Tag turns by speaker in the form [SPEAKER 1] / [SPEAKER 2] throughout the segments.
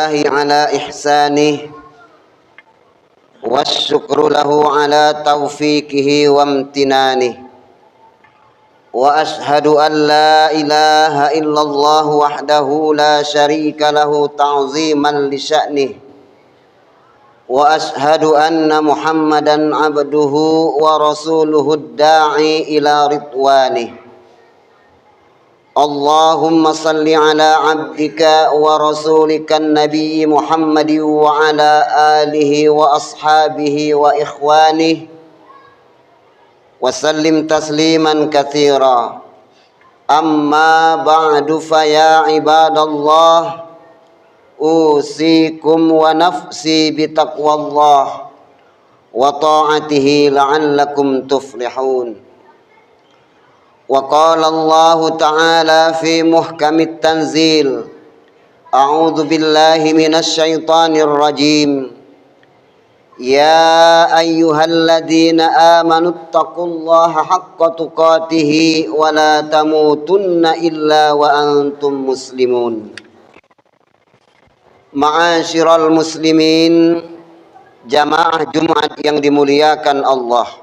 [SPEAKER 1] لله على إحسانه والشكر له على توفيقه وامتنانه وأشهد أن لا إله إلا الله وحده لا شريك له تعظيما لشأنه وأشهد أن محمدا عبده ورسوله الداعي إلى رضوانه اللهم صل على عبدك ورسولك النبي محمد وعلى آله وأصحابه وإخوانه وسلم تسليما كثيرا أما بعد فيا عباد الله أوصيكم ونفسي بتقوى الله وطاعته لعلكم تفلحون وقال الله تعالى في محكم التنزيل أعوذ بالله من الشيطان الرجيم يا أيها الذين آمنوا اتقوا الله حق تقاته ولا تموتن إلا وأنتم مسلمون Ma'asyiral muslimin, jamaah Jumat yang dimuliakan Allah.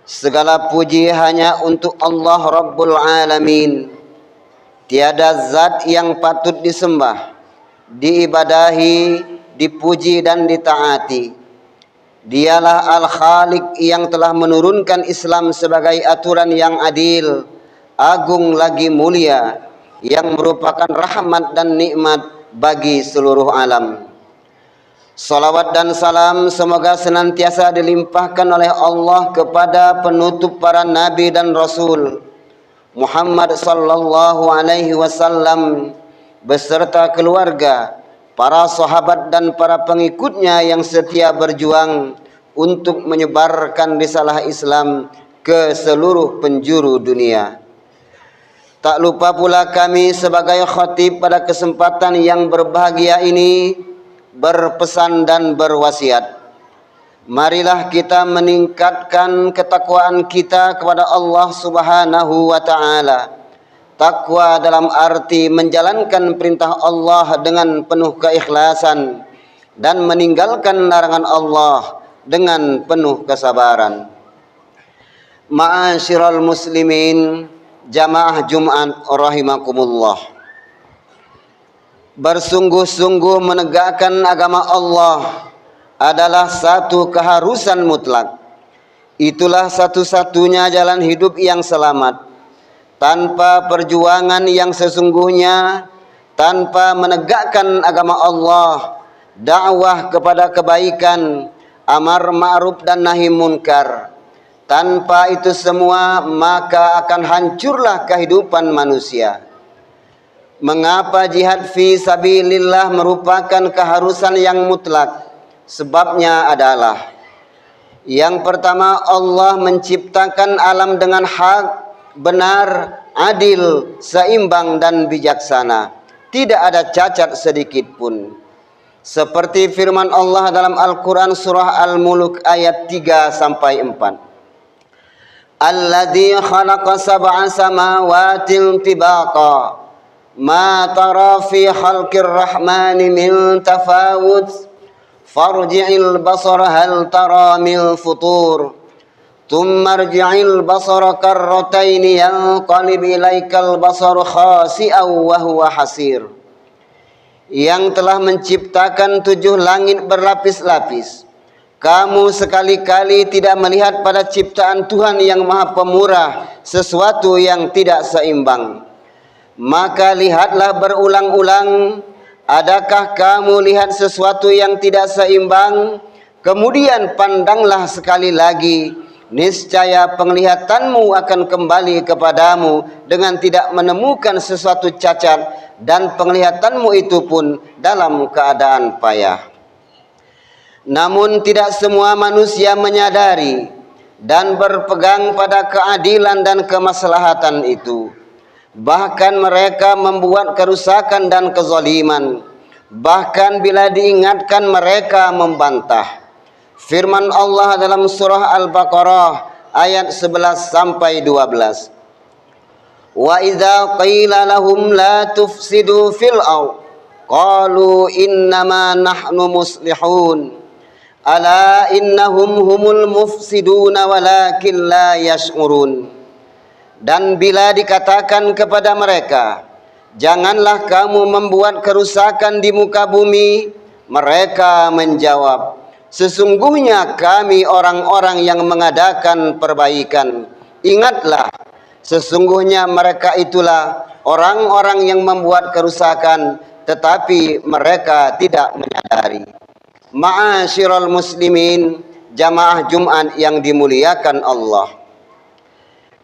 [SPEAKER 1] Segala puji hanya untuk Allah Rabbul Alamin. Tiada zat yang patut disembah, diibadahi, dipuji dan ditaati. Dialah Al-Khaliq yang telah menurunkan Islam sebagai aturan yang adil, agung lagi mulia, yang merupakan rahmat dan nikmat bagi seluruh alam. Salawat dan salam semoga senantiasa dilimpahkan oleh Allah kepada penutup para nabi dan rasul Muhammad sallallahu alaihi wasallam beserta keluarga, para sahabat dan para pengikutnya yang setia berjuang untuk menyebarkan risalah Islam ke seluruh penjuru dunia. Tak lupa pula kami sebagai khatib pada kesempatan yang berbahagia ini berpesan dan berwasiat. Marilah kita meningkatkan ketakwaan kita kepada Allah Subhanahu wa taala. Takwa dalam arti menjalankan perintah Allah dengan penuh keikhlasan dan meninggalkan larangan Allah dengan penuh kesabaran. Ma'asyiral muslimin, jamaah Jumat rahimakumullah. Bersungguh-sungguh menegakkan agama Allah adalah satu keharusan mutlak. Itulah satu-satunya jalan hidup yang selamat. Tanpa perjuangan yang sesungguhnya, tanpa menegakkan agama Allah, dakwah kepada kebaikan, amar ma'ruf dan nahi munkar, tanpa itu semua maka akan hancurlah kehidupan manusia. Mengapa jihad fi sabilillah merupakan keharusan yang mutlak? Sebabnya adalah yang pertama, Allah menciptakan alam dengan hak, benar, adil, seimbang dan bijaksana. Tidak ada cacat sedikit pun. Seperti firman Allah dalam Al-Quran surah Al-Mulk ayat 3 sampai 4. Alladzi khalaqa sab'a samawati tibaqa ma tara fi khalqir rahmani min tafawut farji'il basara hal tara min futur thumma rji'il basara karratain yanqalib ilaikal basaru khasi'an wa huwa hasir. Yang telah menciptakan 7 langit berlapis-lapis, kamu sekali-kali tidak melihat pada ciptaan Tuhan yang Maha Pemurah sesuatu yang tidak seimbang. Maka lihatlah berulang-ulang, adakah kamu lihat sesuatu yang tidak seimbang? Kemudian pandanglah sekali lagi, niscaya penglihatanmu akan kembali kepadamu dengan tidak menemukan sesuatu cacat, dan penglihatanmu itu pun dalam keadaan payah. Namun tidak semua manusia menyadari dan berpegang pada keadilan dan kemaslahatan itu. Bahkan mereka membuat kerusakan dan kezaliman. Bahkan bila diingatkan mereka membantah. Firman Allah dalam surah Al-Baqarah ayat 11 sampai 12. Wa idza qila lahum la tufsidu fil ardh qalu innama nahnu muslihun ala innahum humul mufsiduna walakin la yash'urun. Dan bila dikatakan kepada mereka, janganlah kamu membuat kerusakan di muka bumi, mereka menjawab, sesungguhnya kami orang-orang yang mengadakan perbaikan. Ingatlah, sesungguhnya mereka itulah orang-orang yang membuat kerusakan, tetapi mereka tidak menyadari. Ma'asyiral muslimin, jamaah Jumat yang dimuliakan Allah.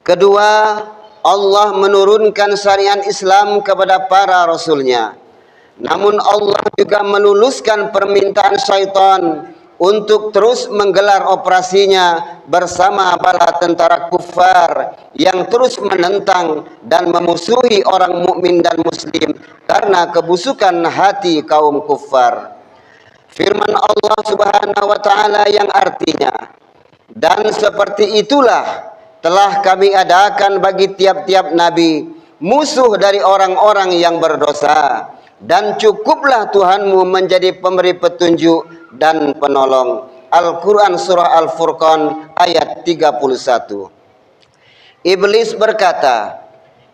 [SPEAKER 1] Kedua, Allah menurunkan syariat Islam kepada para rasulnya. Namun Allah juga meluluskan permintaan syaitan untuk terus menggelar operasinya bersama bala tentara kufar yang terus menentang dan memusuhi orang mukmin dan muslim karena kebusukan hati kaum kufar. Firman Allah Subhanahu wa taala yang artinya, dan seperti itulah telah kami adakan bagi tiap-tiap nabi musuh dari orang-orang yang berdosa, dan cukuplah Tuhanmu menjadi pemberi petunjuk dan penolong. Al-Quran Surah Al-Furqan ayat 31. Iblis berkata,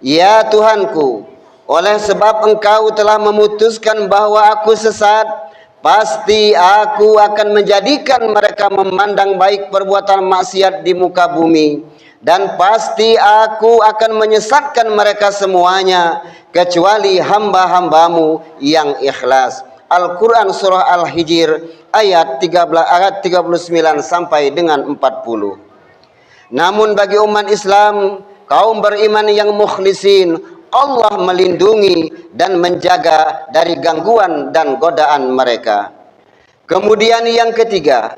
[SPEAKER 1] ya Tuhanku, oleh sebab engkau telah memutuskan bahwa aku sesat, pasti aku akan menjadikan mereka memandang baik perbuatan maksiat di muka bumi, dan pasti aku akan menyesatkan mereka semuanya kecuali hamba-hambamu yang ikhlas. Al-Quran Surah Al-Hijr ayat 39 sampai dengan 40. Namun bagi umat Islam, kaum beriman yang mukhlisin, Allah melindungi dan menjaga dari gangguan dan godaan mereka. Kemudian yang ketiga,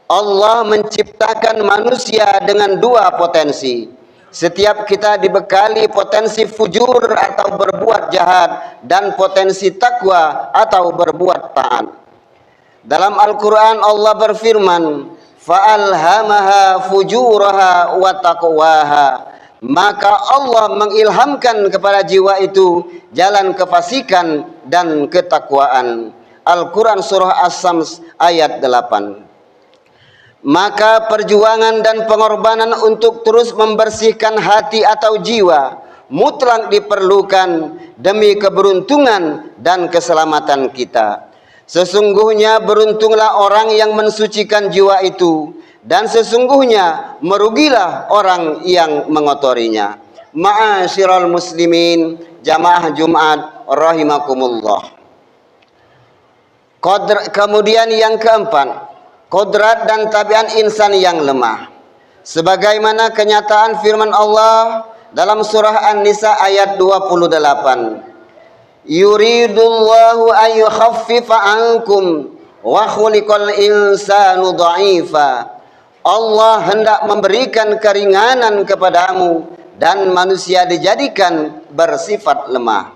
[SPEAKER 1] Allah menciptakan manusia dengan dua potensi. Setiap kita dibekali potensi fujur atau berbuat jahat dan potensi takwa atau berbuat taat. Dalam Al-Quran Allah berfirman, fa'alhamaha fujuraha wa taqwaha. Maka Allah mengilhamkan kepada jiwa itu jalan kefasikan dan ketakwaan. Al-Quran Surah As-Sams ayat 8. Maka perjuangan dan pengorbanan untuk terus membersihkan hati atau jiwa mutlak diperlukan demi keberuntungan dan keselamatan kita. Sesungguhnya beruntunglah orang yang mensucikan jiwa itu, dan sesungguhnya merugilah orang yang mengotorinya. Ma'asyiral muslimin, jamaah Jumat rahimakumullah. Kemudian yang keempat, kodrat dan tabiat insan yang lemah. Sebagaimana kenyataan firman Allah dalam surah An-Nisa ayat 28. Yuridullahu ayyukhaffifa ankum wa khuliqal insanu dha'ifa. Allah hendak memberikan keringanan kepadamu dan manusia dijadikan bersifat lemah.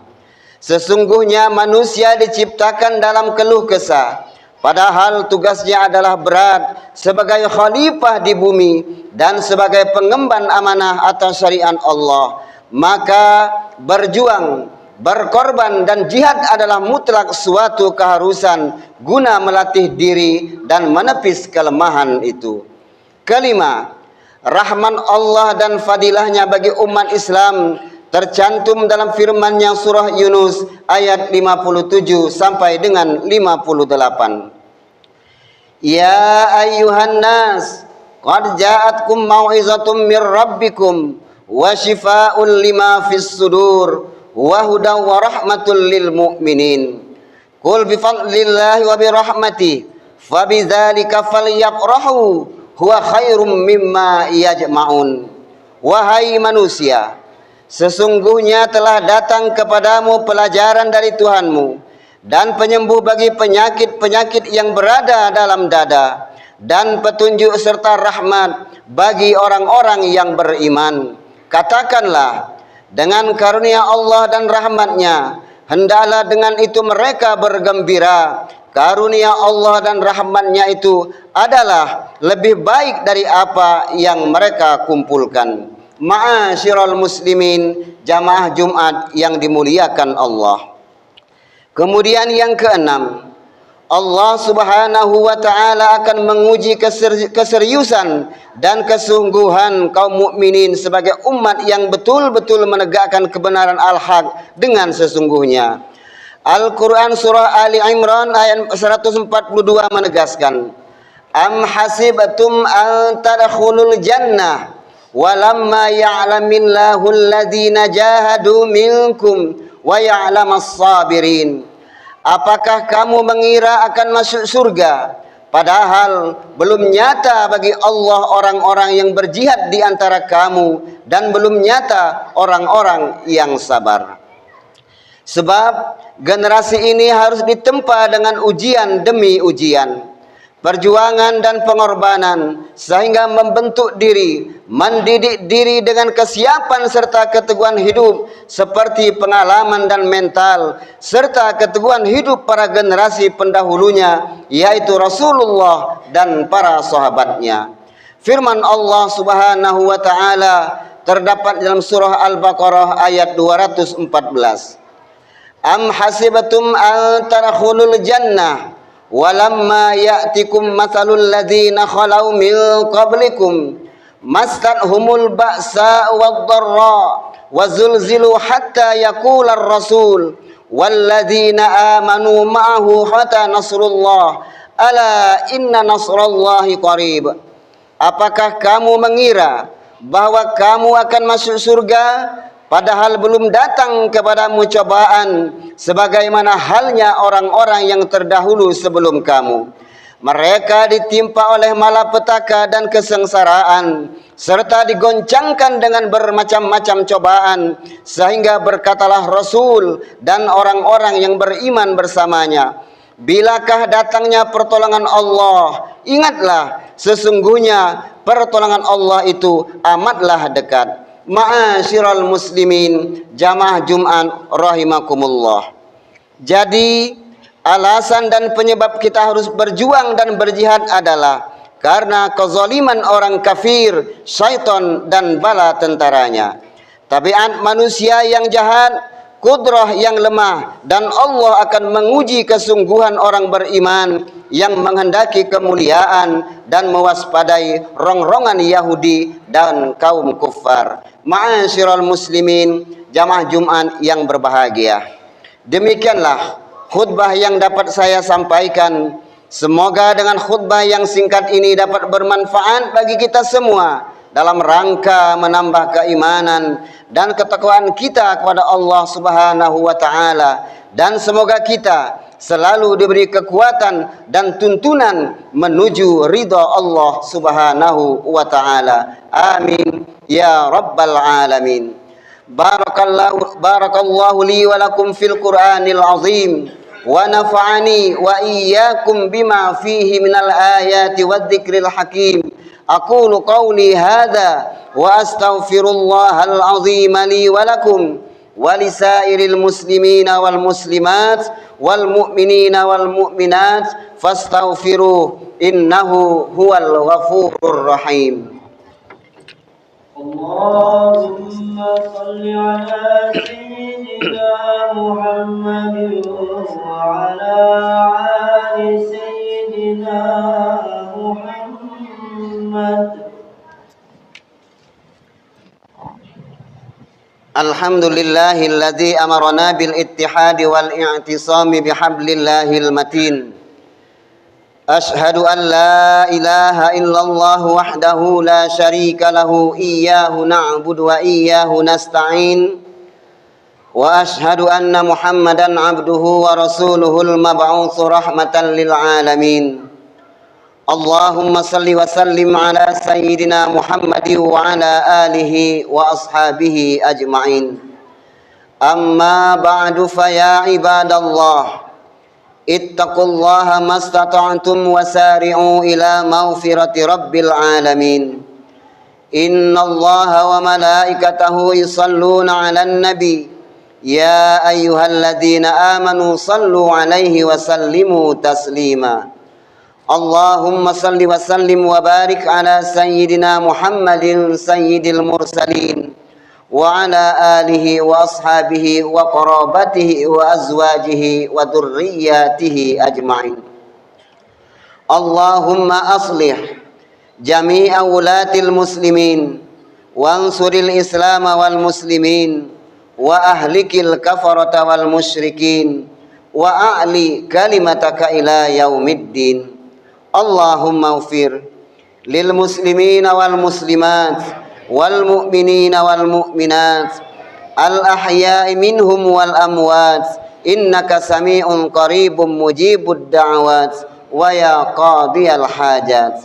[SPEAKER 1] Sesungguhnya manusia diciptakan dalam keluh kesah, padahal tugasnya adalah berat sebagai khalifah di bumi dan sebagai pengemban amanah atas syariat Allah. Maka berjuang, berkorban dan jihad adalah mutlak suatu keharusan guna melatih diri dan menepis kelemahan itu. Kelima, rahman Allah dan fadilahnya bagi umat Islam tercantum dalam firman-Nya surah Yunus ayat 57 sampai dengan 58. Ya ayyuhan nas, qad ja'atkum mau'izatum mir rabbikum wa shifaa'un lima fis sudur wa hudan wa rahmatul lil mu'minin. Qul bi fadlillahi wa bi rahmatihi fabidzalika falyafrahu huwa khairum mimma yajma'un. Wahai manusia, sesungguhnya telah datang kepadamu pelajaran dari Tuhanmu dan penyembuh bagi penyakit-penyakit yang berada dalam dada, dan petunjuk serta rahmat bagi orang-orang yang beriman. Katakanlah, dengan karunia Allah dan rahmatnya, hendaklah dengan itu mereka bergembira. Karunia Allah dan rahmatnya itu adalah lebih baik dari apa yang mereka kumpulkan. Ma'asyiral muslimin, jamaah Jumat yang dimuliakan Allah. Kemudian yang keenam, Allah Subhanahu wa taala akan menguji keseriusan dan kesungguhan kaum mukminin sebagai umat yang betul-betul menegakkan kebenaran al-haq dengan sesungguhnya. Al-Quran surah Ali Imran ayat 142 menegaskan, Am hasibatum an tadkhulul jannah walamma ya'lamillahu alladhina jahadu minkum wa ya'lamas sabirin. Apakah kamu mengira akan masuk surga, padahal belum nyata bagi Allah orang-orang yang berjihad di antara kamu, dan belum nyata orang-orang yang sabar. Sebab generasi ini harus ditempa dengan ujian demi ujian, perjuangan dan pengorbanan, sehingga membentuk diri, mendidik diri dengan kesiapan serta keteguhan hidup seperti pengalaman dan mental, serta keteguhan hidup para generasi pendahulunya, yaitu Rasulullah dan para sahabatnya. Firman Allah Subhanahu wa taala terdapat dalam surah Al-Baqarah ayat 214. Am hasibatum an tadkhulul jannah walamma ya'tikum mathalul ladzina khalau min qablikum mastathumul ba'sa wad-dharra wazulzilu hatta yaqula ar-rasul walladzina amanu ma'ahu hatta nasrullah ala inna nasrallahi qarib. Apakah kamu mengira bahwa kamu akan masuk surga padahal belum datang kepadamu cobaan sebagaimana halnya orang-orang yang terdahulu sebelum kamu? Mereka ditimpa oleh malapetaka dan kesengsaraan, serta digoncangkan dengan bermacam-macam cobaan, sehingga berkatalah Rasul dan orang-orang yang beriman bersamanya, bilakah datangnya pertolongan Allah? Ingatlah, sesungguhnya pertolongan Allah itu amatlah dekat. Ma'asyiral muslimin, jamaah Jumat rahimakumullah. Jadi alasan dan penyebab kita harus berjuang dan berjihad adalah karena kezaliman orang kafir, syaitan dan bala tentaranya, tabiat manusia yang jahat, kudrah yang lemah, dan Allah akan menguji kesungguhan orang beriman yang menghendaki kemuliaan dan mewaspadai rongrongan Yahudi dan kaum kufar. Ma'asyiral muslimin, jamaah Jumat yang berbahagia, demikianlah khutbah yang dapat saya sampaikan. Semoga dengan khutbah yang singkat ini dapat bermanfaat bagi kita semua dalam rangka menambah keimanan dan ketakwaan kita kepada Allah Subhanahu wa taala, dan semoga kita selalu diberi kekuatan dan tuntunan menuju ridha Allah Subhanahu wa taala. Amin ya rabbal alamin. Barakallahu li wa lakum fil Qur'anil azim, wa nafa'ani wa iyyakum bima fihi minal ayati wadh-dhikril hakim. Aqulu qawli hadza wa astaghfirullahal azim li wa lakum wa lisairil muslimina wal muslimat wal mu'minina wal mu'minat fastaghfiruh innahu huwal ghafurur rahim.
[SPEAKER 2] Allahumma salli ala sayyidina Muhammadin wa ala ali sayyidina Muhammad.
[SPEAKER 1] Alhamdulillahilladzi amarna bil ittihadi wal i'tisami bihablillahil matin. Ashhadu an la ilaha illallah wahdahu la syarika lahu iyyahu na'budu wa iyyahu nasta'in. Wa ashhadu anna Muhammadan abduhu wa rasuluhul mab'utsu rahmatan lil alamin. Allahumma salli wa sallim ala sayyidina Muhammadi wa ala alihi wa ashabihi ajma'in. Amma ba'du fa ya ibadallah, ittaqullaha mastata'tum wasari'u ila maghfirati rabbil alamin. Innallaha wa malaikatahu yusalluna 'alan nabi ya ayyuhalladzina amanu sallu 'alaihi wa sallimu taslima. Allahumma salli wa sallim wa barik ala sayyidina Muhammadin sayyidil mursalin وعلى آله وأصحابه وقرابته وأزواجه وذرياته أجمعين. اللهم أصلح جميع ولاة المسلمين وانصر الإسلام والمسلمين وأهلك الكفرة والمشركين وأعلي كلمتك إلى يوم الدين. اللهم اغفر للمسلمين والمسلمات والمؤمنين والمؤمنات الأحياء منهم والأموات إنك سميع قريب مجيب الدعوات ويا قاضي الحاجات.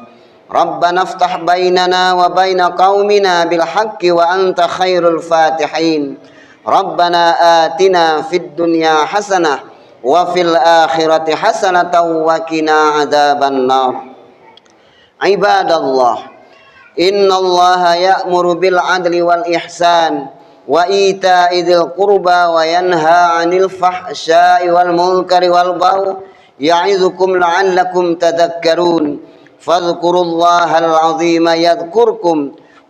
[SPEAKER 1] ربنا افتح بيننا وبين قومنا بالحق وأنت خير الفاتحين. ربنا آتنا في الدنيا حسنة وفي الآخرة حسنة وقنا عذاب النار. عباد الله، إن الله يأمر بالعدل والإحسان وإيتاء ذي القربى وينهى عن الفحشاء والمنكر والبغي يعظكم لعلكم تذكرون. فاذكروا الله العظيم يذكركم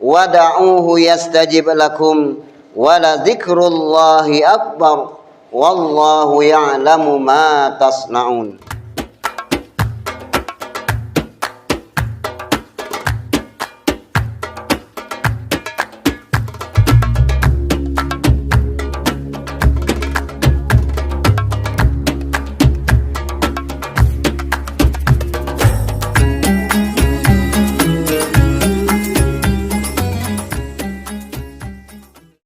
[SPEAKER 1] ودعوه يستجب لكم ولذكر الله أكبر والله يعلم ما تصنعون.